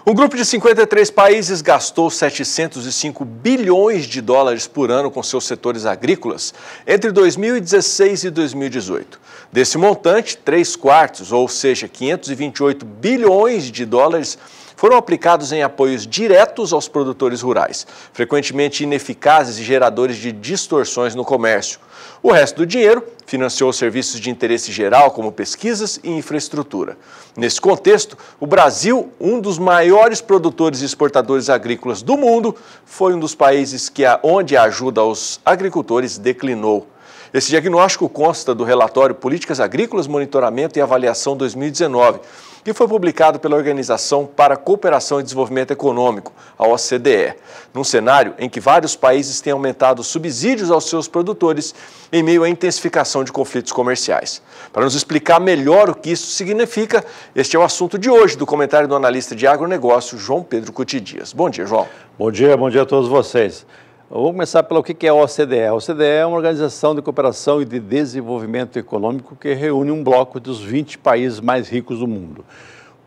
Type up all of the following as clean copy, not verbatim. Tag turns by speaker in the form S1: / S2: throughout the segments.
S1: Um grupo de 53 países gastou 705 bilhões de dólares por ano com seus setores agrícolas entre 2016 e 2018. Desse montante, 3/4, ou seja, 528 bilhões de dólares, foram aplicados em apoios diretos aos produtores rurais, frequentemente ineficazes e geradores de distorções no comércio. O resto do dinheiro financiou serviços de interesse geral, como pesquisas e infraestrutura. Nesse contexto, o Brasil, um dos maiores produtores e exportadores agrícolas do mundo, foi um dos países onde a ajuda aos agricultores declinou. Esse diagnóstico consta do relatório Políticas Agrícolas, Monitoramento e Avaliação 2019, que foi publicado pela Organização para a Cooperação e Desenvolvimento Econômico, a OCDE, num cenário em que vários países têm aumentado os subsídios aos seus produtores em meio à intensificação de conflitos comerciais. Para nos explicar melhor o que isso significa, este é o assunto de hoje do comentário do analista de agronegócio, João Pedro Cuti Dias. Bom dia, João.
S2: Bom dia a todos vocês. Vamos começar pelo que é a OCDE. A OCDE é uma organização de cooperação e de desenvolvimento econômico que reúne um bloco dos 20 países mais ricos do mundo.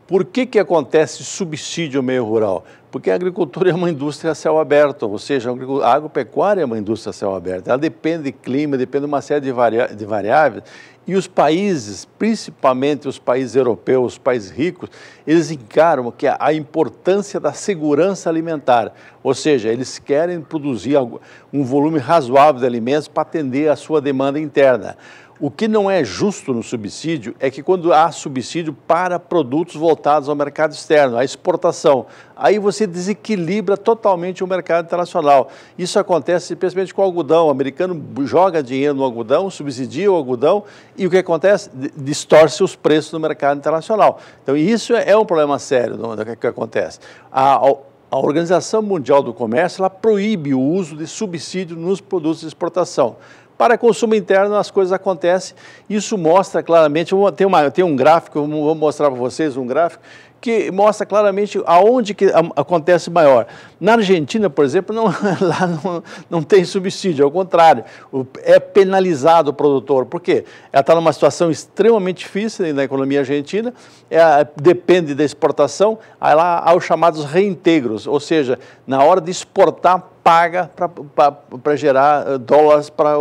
S2: Por que acontece subsídio ao meio rural? Porque a agricultura é uma indústria a céu aberto, ou seja, a agropecuária é uma indústria a céu aberto. Ela depende de clima, depende de uma série de variáveis. E os países, principalmente os países europeus, os países ricos, eles encaram que a importância da segurança alimentar, ou seja, eles querem produzir um volume razoável de alimentos para atender a sua demanda interna. O que não é justo no subsídio é que quando há subsídio para produtos voltados ao mercado externo, à exportação, aí você desequilibra totalmente o mercado internacional. Isso acontece principalmente com o algodão. O americano joga dinheiro no algodão, subsidia o algodão e o que acontece? Distorce os preços no mercado internacional. Então isso é um problema sério do que acontece. A Organização Mundial do Comércio ela proíbe o uso de subsídio nos produtos de exportação. Para consumo interno as coisas acontecem, isso mostra claramente, tem um gráfico, vou mostrar para vocês um gráfico, que mostra claramente aonde que acontece maior. Na Argentina, por exemplo, lá não tem subsídio, ao contrário, é penalizado o produtor. Por quê? Ela está numa situação extremamente difícil na economia argentina, depende da exportação, aí lá há os chamados reintegros, ou seja, na hora de exportar, paga para gerar dólares para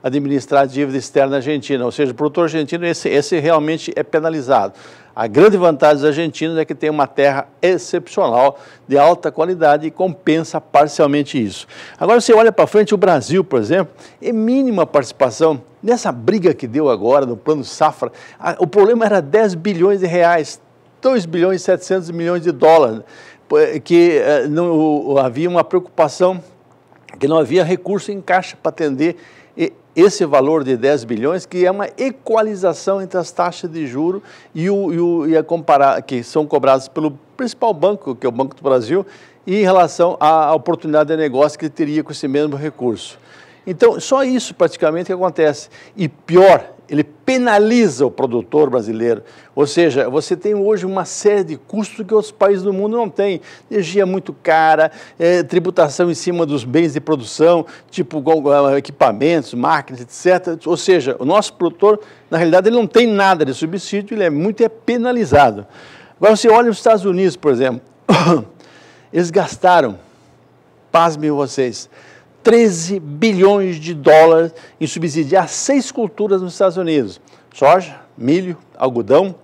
S2: administrar a dívida externa argentina, ou seja, o produtor argentino, esse realmente é penalizado. A grande vantagem dos argentinos é que tem uma terra excepcional, de alta qualidade e compensa parcialmente isso. Agora você olha para frente, o Brasil, por exemplo, é mínima participação. Nessa briga que deu agora no Plano Safra, o problema era 10 bilhões de reais, 2 bilhões e 700 milhões de dólares, que havia uma preocupação que não havia recurso em caixa para atender esse valor de 10 bilhões, que é uma equalização entre as taxas de juros que são cobradas pelo principal banco, que é o Banco do Brasil, e em relação à oportunidade de negócio que teria com esse mesmo recurso. Então, só isso praticamente que acontece. E pior, ele penaliza o produtor brasileiro. Ou seja, você tem hoje uma série de custos que outros países do mundo não têm. Energia muito cara, tributação em cima dos bens de produção, tipo equipamentos, máquinas, etc. Ou seja, o nosso produtor, na realidade, ele não tem nada de subsídio, ele é muito penalizado. Agora, você olha os Estados Unidos, por exemplo, eles gastaram, pasmem vocês, 13 bilhões de dólares em subsidiar 6 culturas nos Estados Unidos: soja, milho, algodão,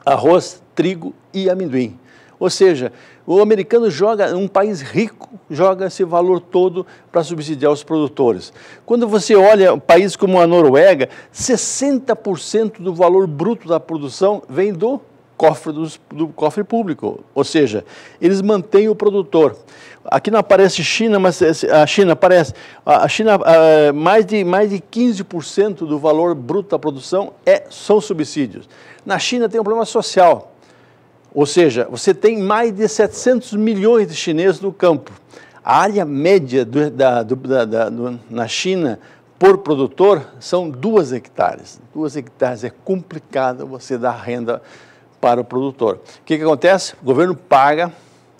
S2: arroz, trigo e amendoim. Ou seja, o americano um país rico, joga esse valor todo para subsidiar os produtores. Quando você olha países como a Noruega, 60% do valor bruto da produção vem do cofre público, ou seja, eles mantêm o produtor. Aqui não aparece China, mas a China aparece. A China, mais de 15% do valor bruto da produção são subsídios. Na China tem um problema social, ou seja, você tem mais de 700 milhões de chineses no campo. A área média na China por produtor são 2 hectares. 2 hectares é complicado você dar renda para o produtor. O que acontece? O governo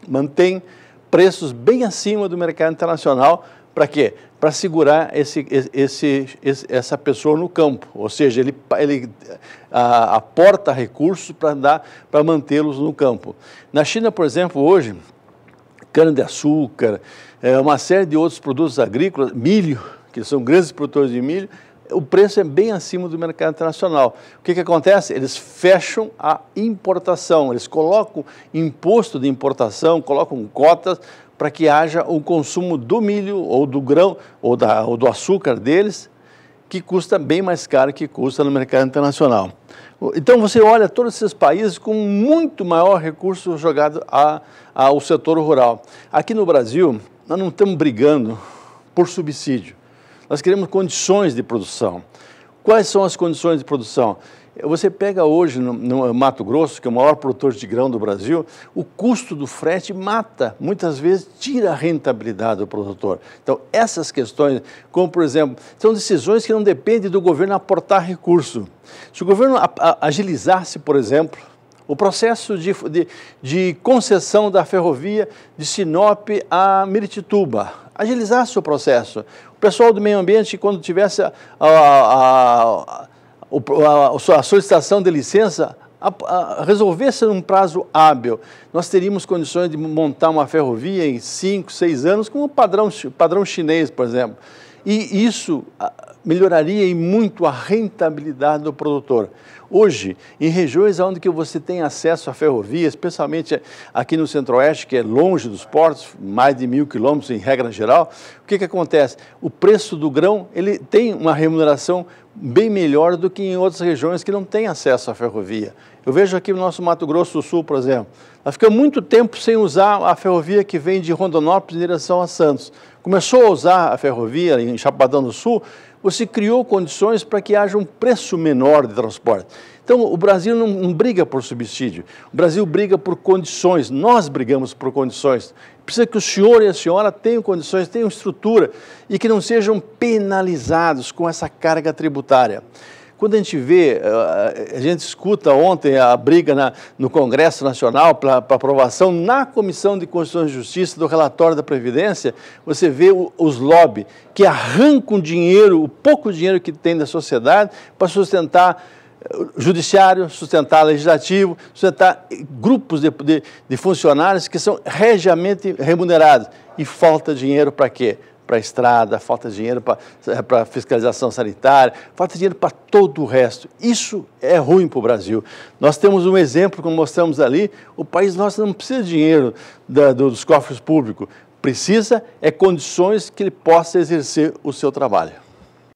S2: mantém preços bem acima do mercado internacional Para quê? Para segurar essa pessoa no campo, ou seja, ele aporta recursos para mantê-los no campo. Na China, por exemplo, hoje, cana-de-açúcar, uma série de outros produtos agrícolas, milho, que são grandes produtores de milho, o preço é bem acima do mercado internacional. O que acontece? Eles fecham a importação, eles colocam imposto de importação, colocam cotas para que haja o consumo do milho ou do grão ou do açúcar deles, que custa bem mais caro que custa no mercado internacional. Então você olha todos esses países com muito maior recurso jogado ao setor rural. Aqui no Brasil, nós não estamos brigando por subsídio. Nós queremos condições de produção. Quais são as condições de produção? Você pega hoje no Mato Grosso, que é o maior produtor de grão do Brasil, o custo do frete mata, muitas vezes tira a rentabilidade do produtor. Então, essas questões, como por exemplo, são decisões que não dependem do governo aportar recurso. Se o governo agilizasse, por exemplo, o processo de concessão da ferrovia de Sinop a Miritituba, agilizasse o processo. O pessoal do meio ambiente, quando tivesse a solicitação de licença, resolvesse num prazo hábil, nós teríamos condições de montar uma ferrovia em 5, 6 anos, como o padrão chinês, por exemplo. E isso melhoraria em muito a rentabilidade do produtor. Hoje, em regiões onde que você tem acesso à ferrovia, especialmente aqui no Centro-Oeste, que é longe dos portos, mais de 1.000 quilômetros em regra geral, o que acontece? O preço do grão ele tem uma remuneração bem melhor do que em outras regiões que não têm acesso à ferrovia. Eu vejo aqui no nosso Mato Grosso do Sul, por exemplo, nós ficamos muito tempo sem usar a ferrovia que vem de Rondonópolis em direção a Santos. Começou a usar a ferrovia em Chapadão do Sul, você criou condições para que haja um preço menor de transporte. Então, o Brasil não briga por subsídio, o Brasil briga por condições, nós brigamos por condições. Precisa que o senhor e a senhora tenham condições, tenham estrutura e que não sejam penalizados com essa carga tributária. Quando a gente vê, a gente escuta ontem a briga no Congresso Nacional para aprovação na Comissão de Constituição e Justiça do relatório da Previdência, você vê os lobbies que arrancam dinheiro, o pouco dinheiro que tem da sociedade para sustentar o judiciário, sustentar legislativo, sustentar grupos de funcionários que são regiamente remunerados. E falta dinheiro para quê? Para a estrada, falta dinheiro para fiscalização sanitária, falta dinheiro para todo o resto. Isso é ruim para o Brasil. Nós temos um exemplo, como mostramos ali, o país nosso não precisa de dinheiro dos cofres públicos, precisa condições que ele possa exercer o seu trabalho.